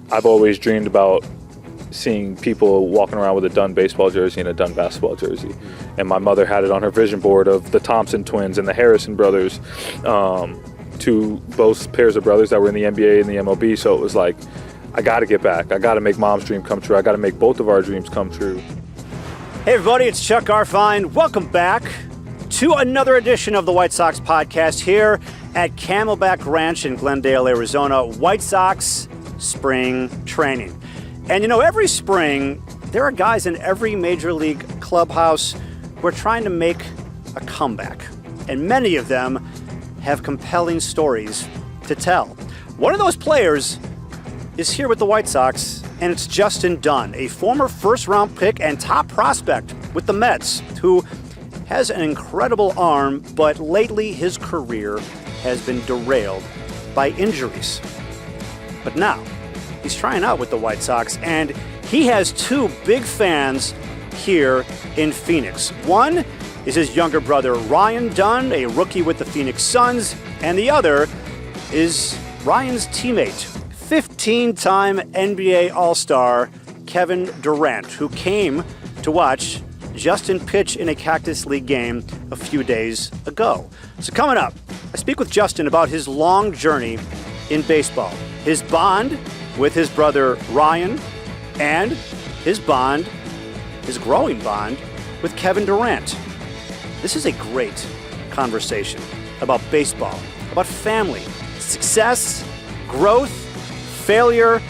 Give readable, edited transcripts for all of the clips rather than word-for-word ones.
I've always dreamed about seeing people walking around with a Dunn baseball jersey and a Dunn basketball jersey. And my mother had it on her vision board of the Thompson twins and the Harrison brothers, both pairs of brothers that were in the NBA and the MLB. So it was like, I got to get back. I got to make Mom's dream come true. I got to make both of our dreams come true. Hey everybody, it's Chuck Garfien. Welcome back to another edition of the White Sox podcast here at Camelback Ranch in Glendale, Arizona. White Sox spring training. And you know, every spring, there are guys in every major league clubhouse who are trying to make a comeback. And many of them have compelling stories to tell. One of those players is here with the White Sox, and it's Justin Dunn, a former first-round pick and top prospect with the Mets, who has an incredible arm, but lately his career has been derailed by injuries. But now, he's trying out with the White Sox, and he has two big fans here in Phoenix. One is his younger brother, Ryan Dunn, a rookie with the Phoenix Suns, and the other is Ryan's teammate, 15-time NBA All-Star Kevin Durant, who came to watch Justin pitch in a Cactus League game a few days ago. So coming up, I speak with Justin about his long journey in baseball, his bond with his brother Ryan, and his growing bond with Kevin Durant. This is a great conversation about baseball, about family, success, growth, failure,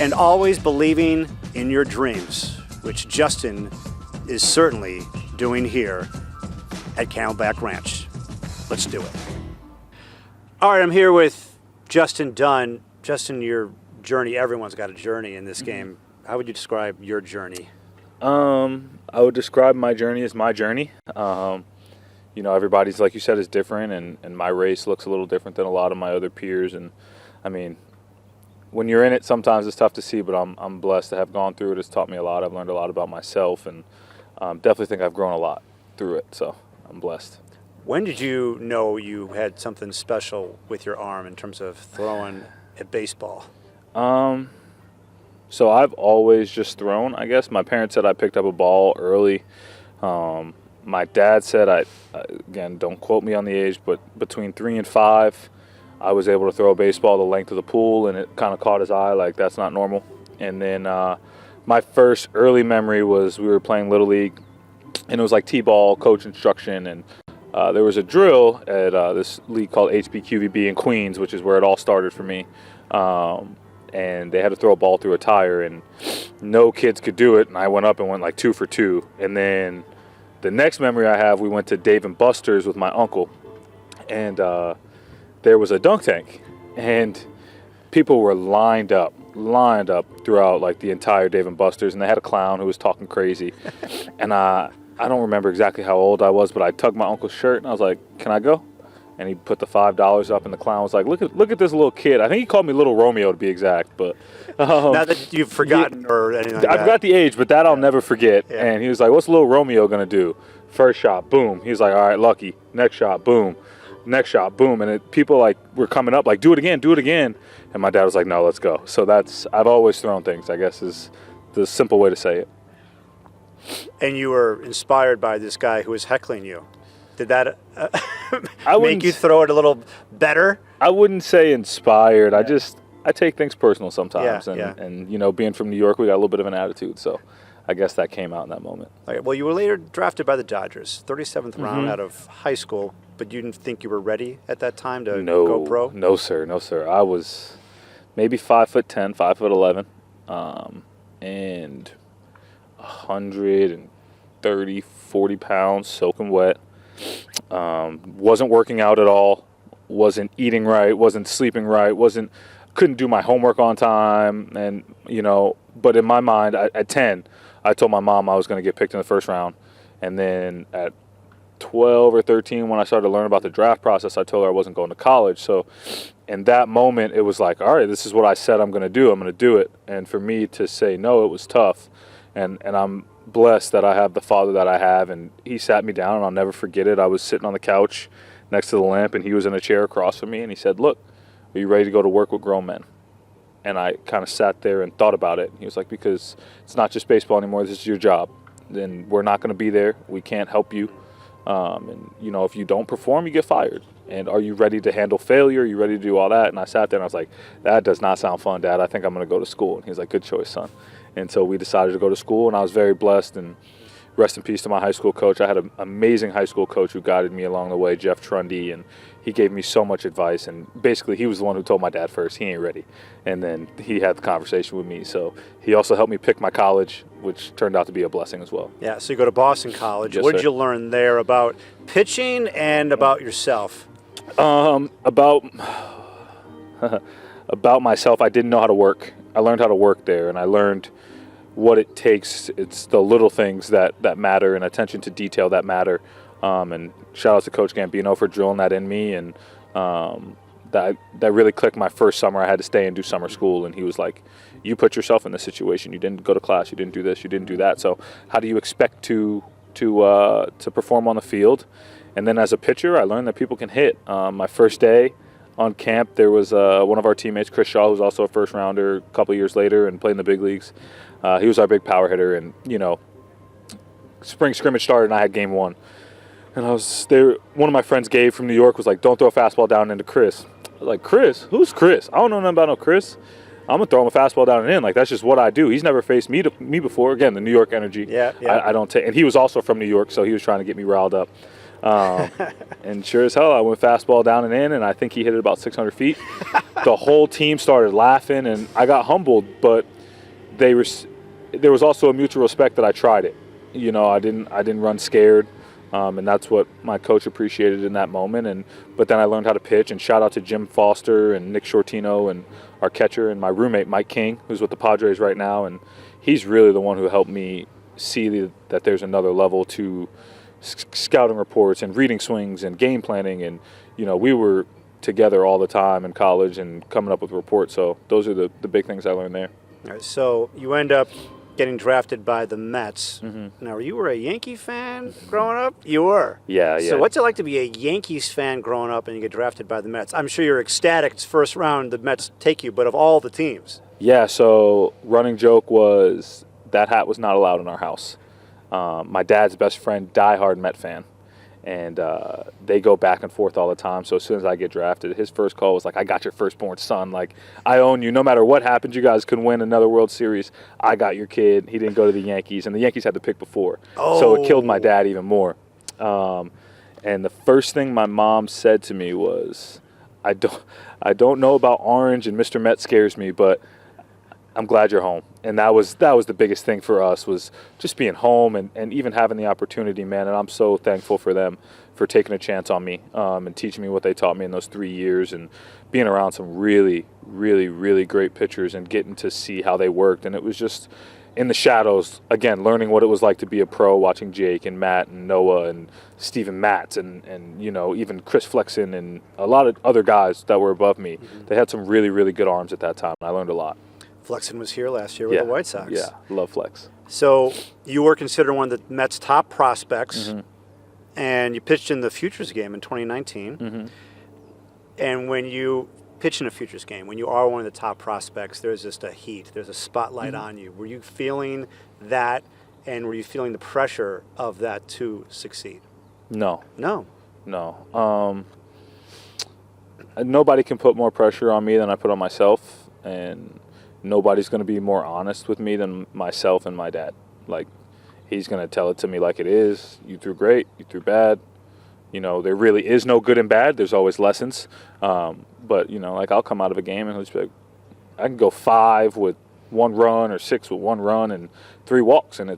and always believing in your dreams, which Justin is certainly doing here at Camelback Ranch. Let's do it. All right, I'm here with Justin Dunn. Justin, your journey, everyone's got a journey in this game. How would you describe your journey? I would describe my journey as my journey. You know, everybody's, like you said, is different, and my race looks a little different than a lot of my other peers. And I mean, when you're in it, sometimes it's tough to see, but I'm blessed to have gone through it. It's taught me a lot. I've learned a lot about myself, and definitely think I've grown a lot through it, so I'm blessed. When did you know you had something special with your arm in terms of throwing a baseball? So I've always just thrown, I guess. My parents said I picked up a ball early. My dad said, again, don't quote me on the age, but between 3 and 5, I was able to throw a baseball the length of the pool, and it kind of caught his eye, like that's not normal. And then my first early memory was we were playing Little League, and it was like T-ball, coach instruction, and there was a drill at this league called 𝗵𝗶𝗶𝗹 in Queens, which is where it all started for me. And they had to throw a ball through a tire, and no kids could do it, and I went up and went like 2 for 2. And then the next memory I have, we went to Dave & Buster's with my uncle, and there was a dunk tank, and people were lined up throughout like the entire Dave & Buster's, and they had a clown who was talking crazy. And I don't remember exactly how old I was, but I tugged my uncle's shirt, and I was like, can I go? And he put the $5 up, and the clown was like, look at this little kid. I think he called me Little Romeo to be exact, but not that you've forgotten or anything like that. I forgot the age, but that I'll never forget. Yeah. And he was like, what's Little Romeo gonna do? First shot, boom. He was like, all right, lucky. Next shot, boom. Next shot, boom. And people like were coming up like, do it again. And my dad was like, no, let's go. So I've always thrown things, I guess, is the simple way to say it. And you were inspired by this guy who was heckling you. Did that make you throw it a little better? I wouldn't say inspired. Yeah. I take things personal sometimes. Yeah. And, you know, being from New York, we got a little bit of an attitude. So I guess that came out in that moment. Okay, well, you were later drafted by the Dodgers, 37th round out of high school, but you didn't think you were ready at that time to go pro? No, sir. I was maybe 5'10", 5'11", and 130, 40 pounds, soaking wet. Wasn't working out at all, wasn't eating right, wasn't sleeping right, couldn't do my homework on time, and you know, but in my mind at 10 I told my mom I was going to get picked in the first round, and then at 12 or 13 when I started to learn about the draft process, I told her I wasn't going to college. So in that moment it was like, all right, this is what I said I'm going to do, I'm going to do it. And for me to say no, it was tough, and I'm blessed that I have the father that I have, and he sat me down, and I'll never forget it. I was sitting on the couch next to the lamp, and he was in a chair across from me, and he said, look, are you ready to go to work with grown men? And I kind of sat there and thought about it. He was like, because it's not just baseball anymore. This is your job. And we're not going to be there. We can't help you. And, you know, if you don't perform, you get fired. And are you ready to handle failure? Are you ready to do all that? And I sat there and I was like, that does not sound fun, Dad. I think I'm going to go to school. And he was like, good choice, son. And so we decided to go to school, and I was very blessed. And rest in peace to my high school coach. I had an amazing high school coach who guided me along the way, Jeff Trundy, and he gave me so much advice. And basically, he was the one who told my dad first, he ain't ready. And then he had the conversation with me. So he also helped me pick my college, which turned out to be a blessing as well. Yeah, so you go to Boston College. Yes, what did sir. you learn there about pitching and about yourself? About myself, I didn't know how to work. I learned how to work there, and I learned what it takes. It's the little things that matter, and attention to detail that matter. And shout out to Coach 𝗵𝗶𝗹 for drilling that in me, and that really clicked my first summer. I had to stay and do summer school, and he was like, you put yourself in this situation. You didn't go to class. You didn't do this. You didn't do that. So how do you expect to perform on the field? And then as a pitcher, I learned that people can hit. My first day on camp, there was one of our teammates, 𝗵𝗶 𝗟𝗶, who's also a first rounder a couple years later and played in the big leagues. He was our big power hitter, and, you know, spring scrimmage started and I had game one. And I was there. One of my friends, Gabe from New York, was like, don't throw a fastball down into Chris. I was like, Chris? Who's Chris? I don't know nothing about no Chris. I'm going to throw him a fastball down and in. Like, that's just what I do. He's never faced me before. Again, the New York energy. Yeah. I don't take. And he was also from New York, so he was trying to get me riled up. And sure as hell, I went fastball down and in, and I think he hit it about 600 feet. The whole team started laughing, and I got humbled, but there was also a mutual respect that I tried it. You know, I didn't run scared. And that's what my coach appreciated in that moment. But then I learned how to pitch, and shout out to Jim Foster and Nick Shortino and our catcher and my roommate Mike King, who's with the Padres right now. And he's really the one who helped me see that there's another level to scouting reports and reading swings and game planning. And, you know, we were together all the time in college and coming up with reports. So those are the big things I learned there. All right, so you end up getting drafted by the Mets. Mm-hmm. Now, you were a Yankee fan growing up? You were? Yeah. So what's it like to be a Yankees fan growing up and you get drafted by the Mets? I'm sure you're ecstatic it's first round the Mets take you, but of all the teams. Yeah, so running joke was that hat was not allowed in our house. My dad's best friend, diehard Met fan, and they go back and forth all the time. So as soon as I get drafted, his first call was like, I got your firstborn son. Like, I own you. No matter what happens, you guys can win another World Series. I got your kid. He didn't go to the Yankees, and the Yankees had the pick before. Oh. So it killed my dad even more. And the first thing my mom said to me was, I don't know about Orange, and Mr. Met scares me, but I'm glad you're home. And that was the biggest thing for us, was just being home and even having the opportunity, man. And I'm so thankful for them for taking a chance on me and teaching me what they taught me in those 3 years, and being around some really, really, really great pitchers and getting to see how they worked. And it was just in the shadows, again, learning what it was like to be a pro, watching Jake and Matt and Noah and Steven Matz and you know, even Chris Flexen and a lot of other guys that were above me. Mm-hmm. They had some really, really good arms at that time. I learned a lot. Flexen was here last year with the White Sox. Yeah, love Flex. So you were considered one of the Mets' top prospects, mm-hmm. and you pitched in the Futures game in 2019. Mm-hmm. And when you pitch in a Futures game, when you are one of the top prospects, there's just a heat, there's a spotlight mm-hmm. on you. Were you feeling that, and were you feeling the pressure of that to succeed? No. Nobody can put more pressure on me than I put on myself, and nobody's going to be more honest with me than myself and my dad. Like, he's going to tell it to me like it is. You threw great, you threw bad. You know, there really is no good and bad. There's always lessons. But, you know, like, I'll come out of a game and he'll just be like, I can go 5 with 1 run or 6 with 1 run and 3 walks, and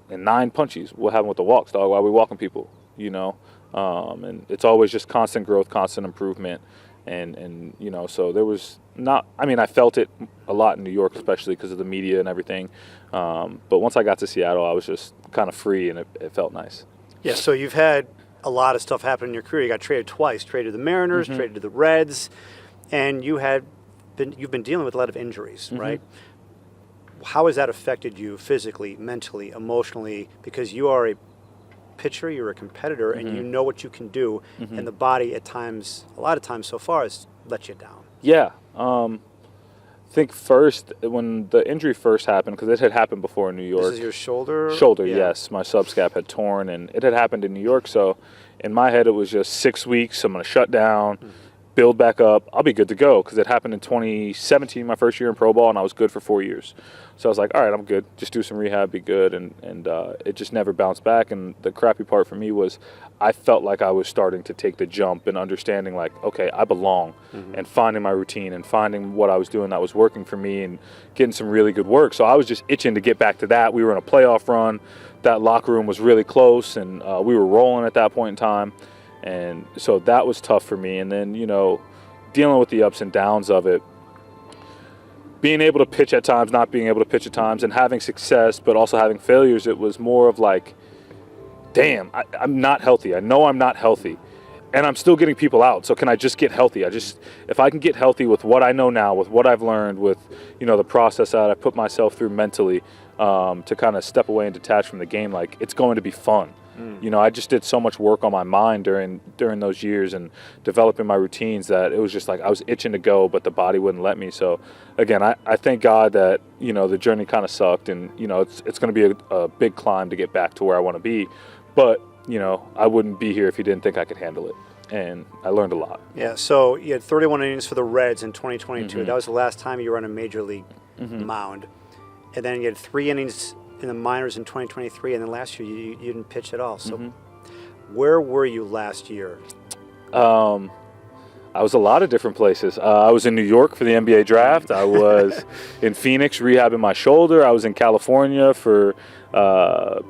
9 punchies. What happened with the walks, dog? Why are we walking people? You know? And it's always just constant growth, constant improvement. And you know, so there was not, I mean, I felt it a lot in New York, especially because of the media and everything. But once I got to Seattle, I was just kind of free, and it felt nice. Yeah, so you've had a lot of stuff happen in your career. You got traded twice, traded to the Mariners, mm-hmm. traded to the Reds, and you've been dealing with a lot of injuries, mm-hmm. right? How has that affected you physically, mentally, emotionally? Because you are a pitcher, you're a competitor, mm-hmm. and you know what you can do, mm-hmm. and the body at times, a lot of times so far, has let you down. Yeah. think first, when the injury first happened, because it had happened before in New York. This is your shoulder? Shoulder, Yeah. yes. My subscap had torn, and it had happened in New York. So in my head, it was just 6 weeks. I'm going to shut down, build back up. I'll be good to go, because it happened in 2017, my first year in pro ball, and I was good for 4 years. So I was like, all right, I'm good. Just do some rehab, be good. And it just never bounced back. And the crappy part for me was I felt like I was starting to take the jump and understanding, like, okay, I belong, and finding my routine and finding what I was doing that was working for me and getting some really good work. So I was just itching to get back to that. We were in a playoff run. That locker room was really close, and we were rolling at that point in time. And so that was tough for me. And then, you know, dealing with the ups and downs of it, being able to pitch at times, not being able to pitch at times, and having success, but also having failures, it was more of like, damn, I'm not healthy. I know I'm not healthy, and I'm still getting people out. So can I just get healthy? If I can get healthy with what I know now, with what I've learned, with, you know, the process that I put myself through mentally, to kind of step away and detach from the game, like, it's going to be fun. You know, I just did so much work on my mind during those years and developing my routines that it was just like I was itching to go, but the body wouldn't let me. So again, I thank God that, you know, the journey kind of sucked, and, you know, it's going to be a big climb to get back to where I want to be. But, you know, I wouldn't be here if you didn't think I could handle it. And I learned a lot. Yeah, so you had 31 innings for the Reds in 2022. That was the last time you were on a major league mound. And then you had 3 innings in the minors in 2023, and then last year you didn't pitch at all. So where were you last year? I was a lot of different places. I was in New York for the NBA draft. I was in Phoenix rehabbing my shoulder. I was in California for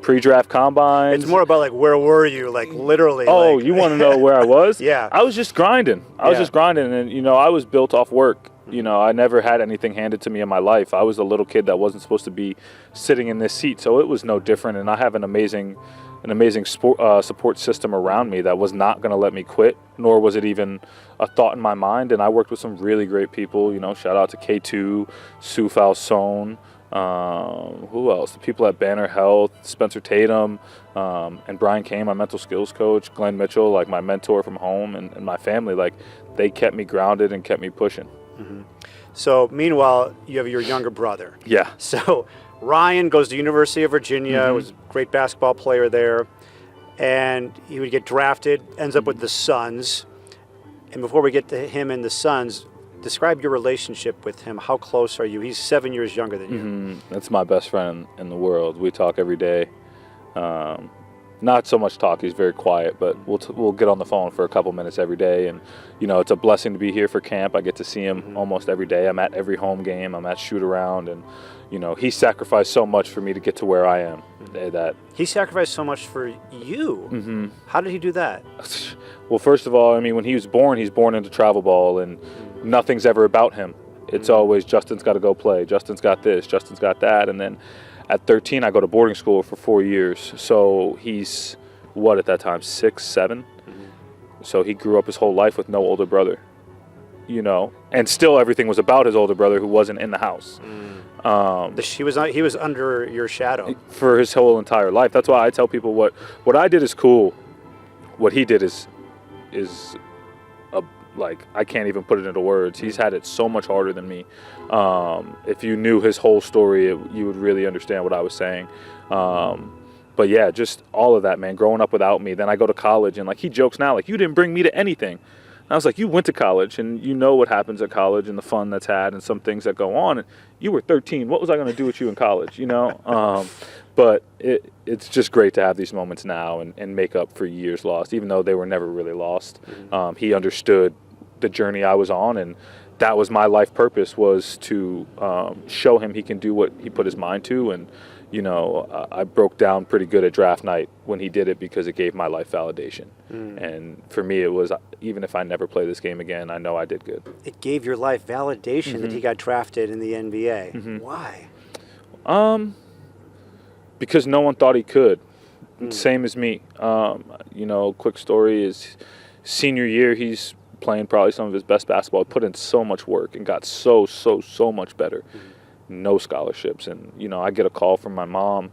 pre-draft combines. It's more about, like, where were you, like, literally? Oh, like, you want to know where I was? Yeah. I was just grinding. I was just grinding, and, you know, I was built off work. You know, I never had anything handed to me in my life. I was a little kid that wasn't supposed to be sitting in this seat, so it was no different. And I have an amazing support system around me that was not going to let me quit, nor was it even a thought in my mind. And I worked with some really great people. You know, shout out to K2, 𝗏 𝗏 who else? The people at Banner Health, Spencer Tatum, and Brian Kane, my mental skills coach, Glenn Mitchell, like my mentor from home, and my family. Like, they kept me grounded and kept me pushing. So meanwhile, you have your younger brother. Yeah. So Ryan goes to University of Virginia, was a great basketball player there, and he would get drafted, ends up with the Suns. And before we get to him and the Suns, describe your relationship with him. How close are you? He's 7 years younger than you. That's my best friend in the world. We talk every day. Not so much talk, he's very quiet, but we'll get on the phone for a couple minutes every day. And, you know, it's a blessing to be here for camp. I get to see him almost every day. I'm at every home game. I'm at shoot around, and, you know, he sacrificed so much for me to get to where I am. That he sacrificed so much for you. How did he do that? Well, first of all, I mean, when he's born into travel ball, and nothing's ever about him. It's always Justin's got to go play. Justin's got this. Justin's got that. And then at 13, I go to boarding school for 4 years. So he's, what, at that time, 6, 7? So he grew up his whole life with no older brother, you know, and still everything was about his older brother who wasn't in the house. He was under your shadow for his whole entire life. That's why I tell people what I did is cool. What he did is like, I can't even put it into words. He's had it so much harder than me. If you knew his whole story, you would really understand what I was saying. But yeah, just all of that, man, growing up without me. Then I go to college, and, like, he jokes now, like, you didn't bring me to anything. And I was like, you went to college, and you know what happens at college and the fun that's had and some things that go on. And you were 13. What was I going to do with you in college, you know? But it's just great to have these moments now and make up for years lost, even though they were never really lost. He understood the journey I was on, and that was my life purpose, was to show him he can do what he put his mind to. And, you know, I broke down pretty good at draft night when he did it, because it gave my life validation. And for me, it was, even if I never play this game again, I know I did good. It gave your life validation that he got drafted in the NBA. Why? Because no one thought he could. Same as me. You know, quick story is senior year, he's playing probably some of his best basketball. He put in so much work and got so much better. No scholarships. And, you know, I get a call from my mom,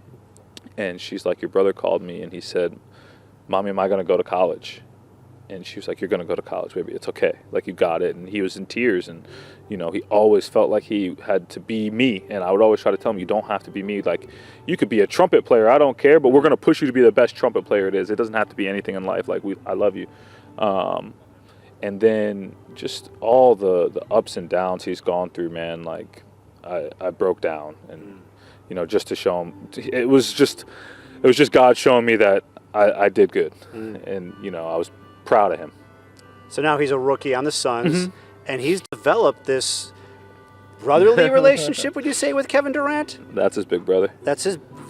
and she's like, your brother called me, and he said, Mommy, am I going to go to college? And she was like, you're going to go to college, baby. It's okay. Like, you got it. And he was in tears. And, you know, he always felt like he had to be me. And I would always try to tell him, you don't have to be me. Like, you could be a trumpet player. I don't care. But we're going to push you to be the best trumpet player it is. It doesn't have to be anything in life. Like, I love you. And then just all the ups and downs he's gone through, man, like, I broke down. And, you know, just to show him, it was just God showing me that I did good. And, you know, I was proud of him. So now he's a rookie on the Suns, and he's developed this brotherly relationship, would you say, with Kevin Durant? That's his big brother.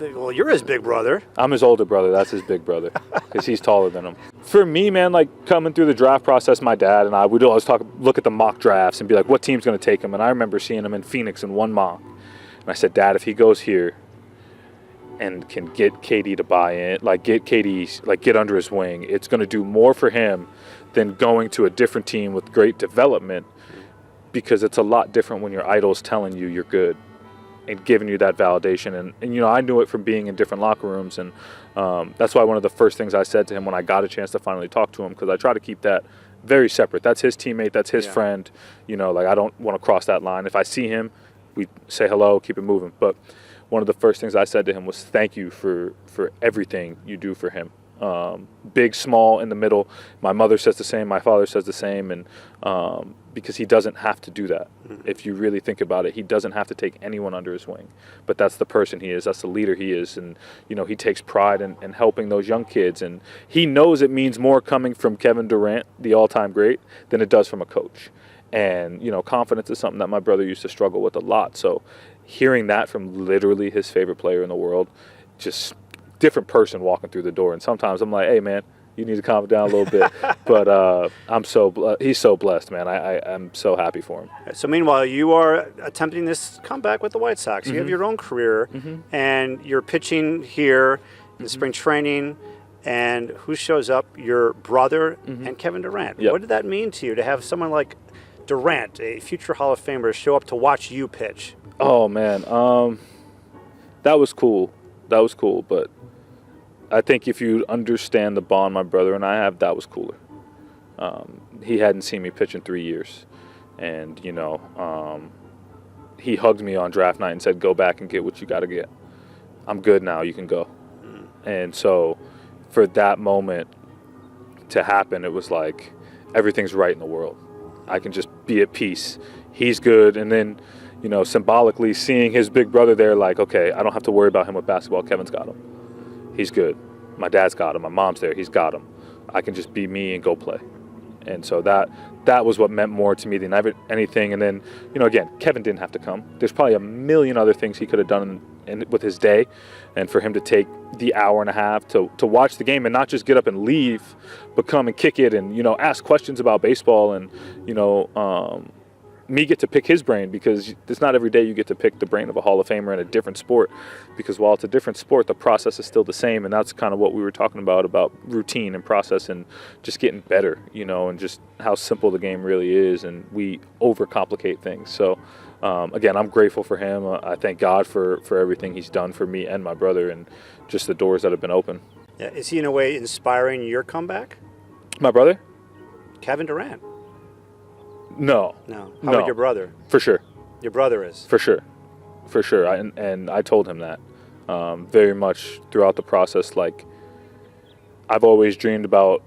Well, you're his big brother. I'm his older brother. That's his big brother, because he's taller than him. For me, man, like, coming through the draft process, my dad and I would always look at the mock drafts and be like, what team's going to take him? And I remember seeing him in Phoenix in one mock. And I said, Dad, if he goes here and can get KD to buy in, like, get KD, like, get under his wing, it's going to do more for him than going to a different team with great development, because it's a lot different when your idol's telling you you're good and giving you that validation. And you know, I knew it from being in different locker rooms, and that's why one of the first things I said to him when I got a chance to finally talk to him, because I try to keep that very separate. That's his teammate, that's his friend, you know, like, I don't want to cross that line. If I see him, we say hello, keep it moving. But one of the first things I said to him was, thank you for everything you do for him. Big, small, in the middle. My mother says the same, my father says the same, and because he doesn't have to do that. If you really think about it, he doesn't have to take anyone under his wing. But that's the person he is, that's the leader he is, and, you know, he takes pride in helping those young kids, and he knows it means more coming from Kevin Durant, the all-time great, than it does from a coach. And, you know, confidence is something that my brother used to struggle with a lot. So hearing that from literally his favorite player in the world, just different person walking through the door. And sometimes I'm like, hey, man, you need to calm it down a little bit. But he's so blessed, man. I'm so happy for him. So meanwhile, you are attempting this comeback with the White Sox. You have your own career, and you're pitching here in the spring training. And who shows up? Your brother and Kevin Durant. Yep. What did that mean to you to have someone like Durant, a future Hall of Famer, show up to watch you pitch? Oh, man. That was cool. But I think if you understand the bond my brother and I have, that was cooler. He hadn't seen me pitch in 3 years. And, you know, he hugged me on draft night and said, go back and get what you got to get. I'm good now. You can go. And so for that moment to happen, it was like everything's right in the world. I can just be at peace. He's good. And then, you know, symbolically seeing his big brother there, like, okay, I don't have to worry about him with basketball. Kevin's got him. He's good. My dad's got him. My mom's there. He's got him. I can just be me and go play. And so that was what meant more to me than anything. And then, you know, again, Kevin didn't have to come. There's probably a million other things he could have done with his day. And for him to take the hour and a half to watch the game and not just get up and leave, but come and kick it and, you know, ask questions about baseball and, you know, me get to pick his brain, because it's not every day you get to pick the brain of a Hall of Famer in a different sport, because while it's a different sport, the process is still the same. And that's kind of what we were talking about routine and process and just getting better, you know, and just how simple the game really is. And we overcomplicate things. So, again, I'm grateful for him. I thank God for everything he's done for me and my brother and just the doors that have been open. Yeah. Is he in a way inspiring your comeback? My brother? Kevin Durant? No. How about your brother? For sure. Your brother is? For sure. And I told him that very much throughout the process. Like, I've always dreamed about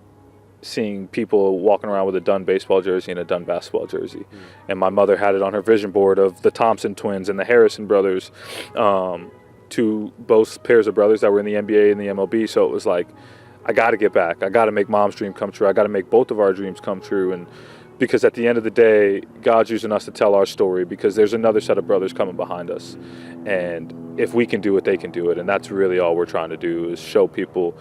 seeing people walking around with a Dunn baseball jersey and a Dunn basketball jersey. And my mother had it on her vision board of the Thompson twins and the Harrison brothers, both pairs of brothers that were in the NBA and the MLB. So it was like, I got to get back. I got to make Mom's dream come true. I got to make both of our dreams come true. And because at the end of the day, God's using us to tell our story, because there's another set of brothers coming behind us. And if we can do it, they can do it. And that's really all we're trying to do, is show people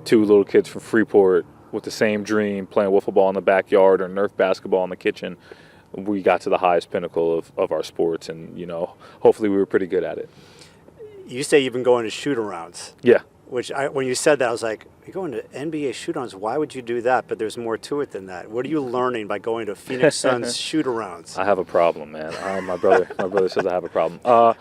two little kids from Freeport with the same dream, playing wiffle ball in the backyard or Nerf basketball in the kitchen. We got to the highest pinnacle of our sports, and, you know, hopefully we were pretty good at it. You say you've been going to shoot-arounds. Yeah. Which, when you said that, I was like, you're going to NBA shoot-arounds. Why would you do that? But there's more to it than that. What are you learning by going to Phoenix Suns shoot-arounds? I have a problem, man. My brother says I have a problem.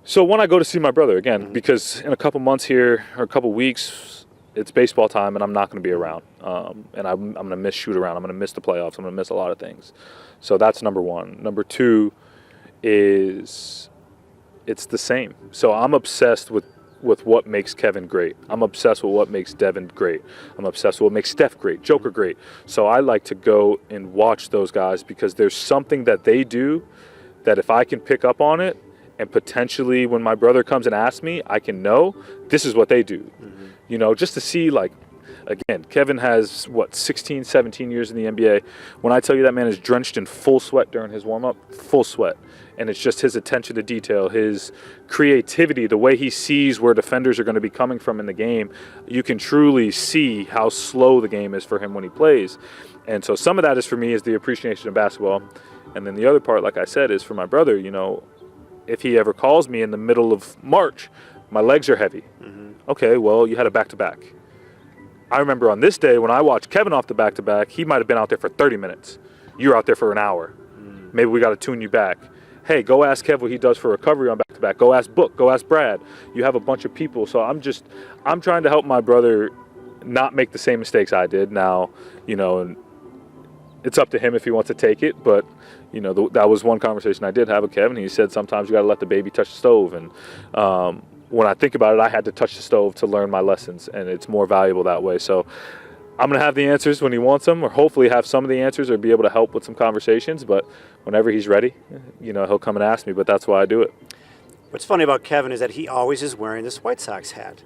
So when I go to see my brother again, because in a couple months here, or a couple weeks, it's baseball time, and I'm not going to be around. And I'm going to miss shoot around. I'm going to miss the playoffs. I'm going to miss a lot of things. So that's number one. Number two is it's the same. So I'm obsessed with what makes Kevin great. I'm obsessed with what makes Devin great. I'm obsessed with what makes Steph great, Joker great. So I like to go and watch those guys because there's something that they do that if I can pick up on it, and potentially when my brother comes and asks me, I can know this is what they do. You know, just to see, like, again, Kevin has, 16, 17 years in the NBA. When I tell you that man is drenched in full sweat during his warm-up, full sweat. And it's just his attention to detail, his creativity, the way he sees where defenders are going to be coming from in the game. You can truly see how slow the game is for him when he plays. And so some of that is for me is the appreciation of basketball. And then the other part, like I said, is for my brother. You know, if he ever calls me in the middle of March, my legs are heavy. Okay, well, you had a back-to-back. I remember on this day when I watched Kevin off the back-to-back, he might have been out there for 30 minutes. You're out there for an hour. Maybe we got to tune you back. Hey, go ask Kev what he does for recovery on back-to-back. Go ask Book. Go ask Brad. You have a bunch of people. So I'm trying to help my brother not make the same mistakes I did. Now, you know, and it's up to him if he wants to take it. But, you know, that was one conversation I did have with Kevin. He said sometimes you got to let the baby touch the stove. And when I think about it, I had to touch the stove to learn my lessons, and it's more valuable that way. So I'm going to have the answers when he wants them, or hopefully have some of the answers or be able to help with some conversations. But whenever he's ready, you know, he'll come and ask me, but that's why I do it. What's funny about Kevin is that he always is wearing this White Sox hat.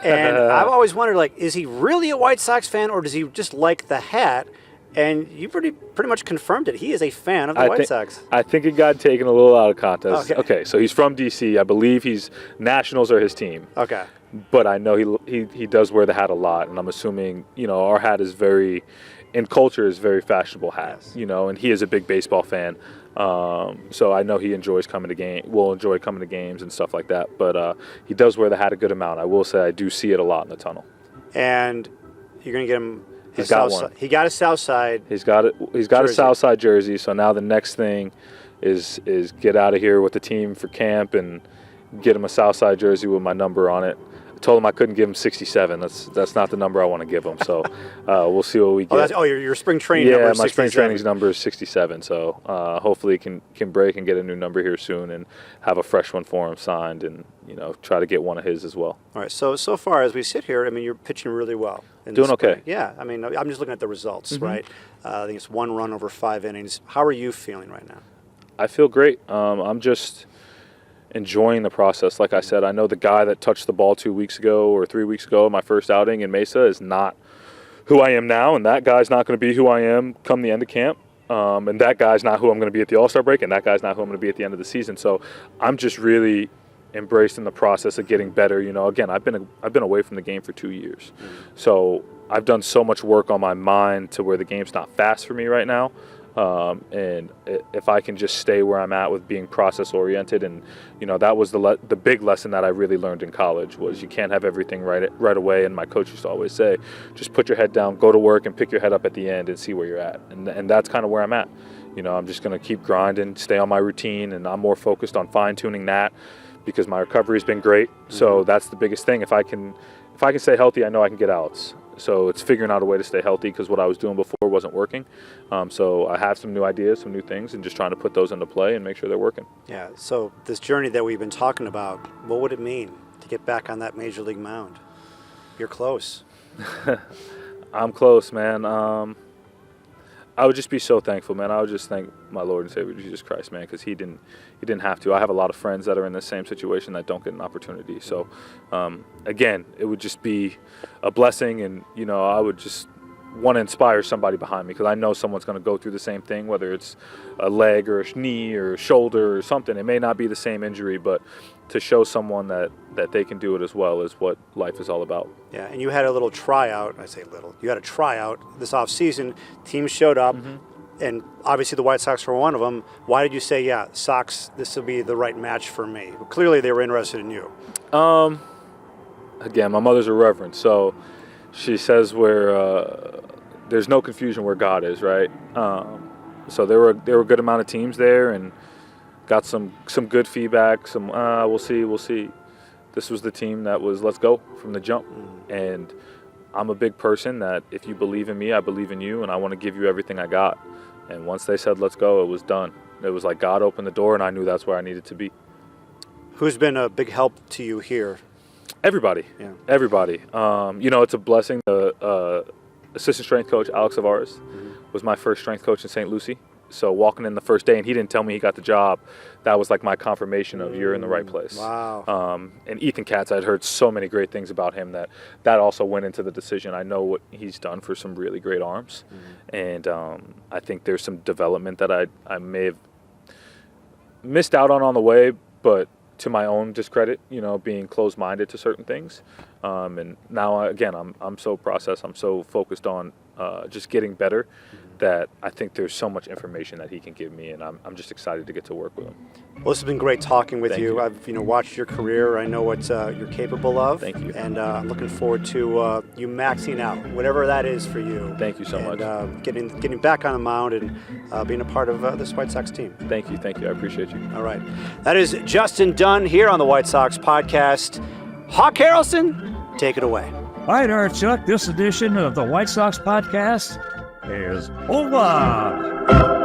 And I've always wondered, like, is he really a White Sox fan, or does he just like the hat? And you pretty much confirmed it. He is a fan of the White Sox. I think it got taken a little out of context. Okay, so he's from D.C. I believe Nationals are his team. Okay. But I know he does wear the hat a lot, and I'm assuming, you know, our hat is in culture is very fashionable hat, yes. You know, and he is a big baseball fan. So I know he enjoys coming to games and stuff like that. But he does wear the hat a good amount. I will say I do see it a lot in the tunnel. And you're going to get him. He's got one. He got a South Side. He's got a South Side jersey. So now the next thing is get out of here with the team for camp and get him a South Side jersey with my number on it. I told him I couldn't give him 67. That's not the number I want to give him. So we'll see what we get. Your spring training number is 67. Yeah, my spring training's number is 67. So hopefully he can break and get a new number here soon and have a fresh one for him signed and, you know, try to get one of his as well. All right. So far as we sit here, I mean, you're pitching really well. Doing okay. Yeah. I mean, I'm just looking at the results, right? I think it's 1 run over 5 innings. How are you feeling right now? I feel great. I'm just enjoying the process. Like I said, I know the guy that touched the ball 2 weeks ago or 3 weeks ago, my first outing in Mesa, is not who I am now, and that guy's not going to be who I am come the end of camp. And that guy's not who I'm going to be at the All-Star break, and that guy's not who I'm going to be at the end of the season. So I'm just really embracing the process of getting better. You know, again, I've been away from the game for 2 years. So I've done so much work on my mind to where the game's not fast for me right now. And if I can just stay where I'm at with being process oriented, and you know, that was the big lesson that I really learned in college was you can't have everything right away. And my coach used to always say, just put your head down, go to work, and pick your head up at the end and see where you're at. And that's kind of where I'm at. You know, I'm just going to keep grinding, stay on my routine, and I'm more focused on fine tuning that because my recovery's been great. So that's the biggest thing. If I can stay healthy, I know I can get outs. So it's figuring out a way to stay healthy because what I was doing before wasn't working. So I have some new ideas, some new things, and just trying to put those into play and make sure they're working. Yeah, so this journey that we've been talking about, what would it mean to get back on that major league mound? You're close. I'm close, man. I would just be so thankful, man. I would just thank my Lord and Savior Jesus Christ, man, because he didn't have to. I have a lot of friends that are in the same situation that don't get an opportunity. So, again, it would just be a blessing, and you know, I would just want to inspire somebody behind me because I know someone's going to go through the same thing, whether it's a leg or a knee or a shoulder or something. It may not be the same injury, but to show someone that they can do it as well is what life is all about. Yeah, and you had a little tryout. I say little. You had a tryout this offseason. Teams showed up, and obviously the White Sox were one of them. Why did you say, yeah, Sox, this will be the right match for me? Well, clearly they were interested in you. Again, my mother's a reverend, so she says where there's no confusion where God is, right? So there were a good amount of teams there, and got some good feedback. We'll see. This was the team that was let's go from the jump, and I'm a big person that if you believe in me, I believe in you, and I want to give you everything I got. And once they said, let's go, it was done. It was like God opened the door, and I knew that's where I needed to be. Who's been a big help to you here? Everybody. Yeah. Everybody. It's a blessing. The assistant strength coach, 𝗪𝗚 was my first strength coach in St. Lucie. So walking in the first day, and he didn't tell me he got the job, that was like my confirmation of you're in the right place. Wow. And Ethan Katz, I'd heard so many great things about him that also went into the decision. I know what he's done for some really great arms. And I think there's some development that I may have missed out on the way, but to my own discredit, being closed-minded to certain things. And now, again, I'm so processed, I'm so focused on just getting better that I think there's so much information that he can give me, and I'm just excited to get to work with him. Well, this has been great talking with you. I've watched your career. I know what you're capable of. Thank you. And I'm looking forward to you maxing out, whatever that is for you. Thank you so much. And getting back on the mound and being a part of this White Sox team. Thank you. I appreciate you. All right. That is Justin Dunn here on the White Sox podcast. 𝗁𝗁 𝗪𝗀, take it away. All right, Chuck, this edition of the White Sox podcast is over.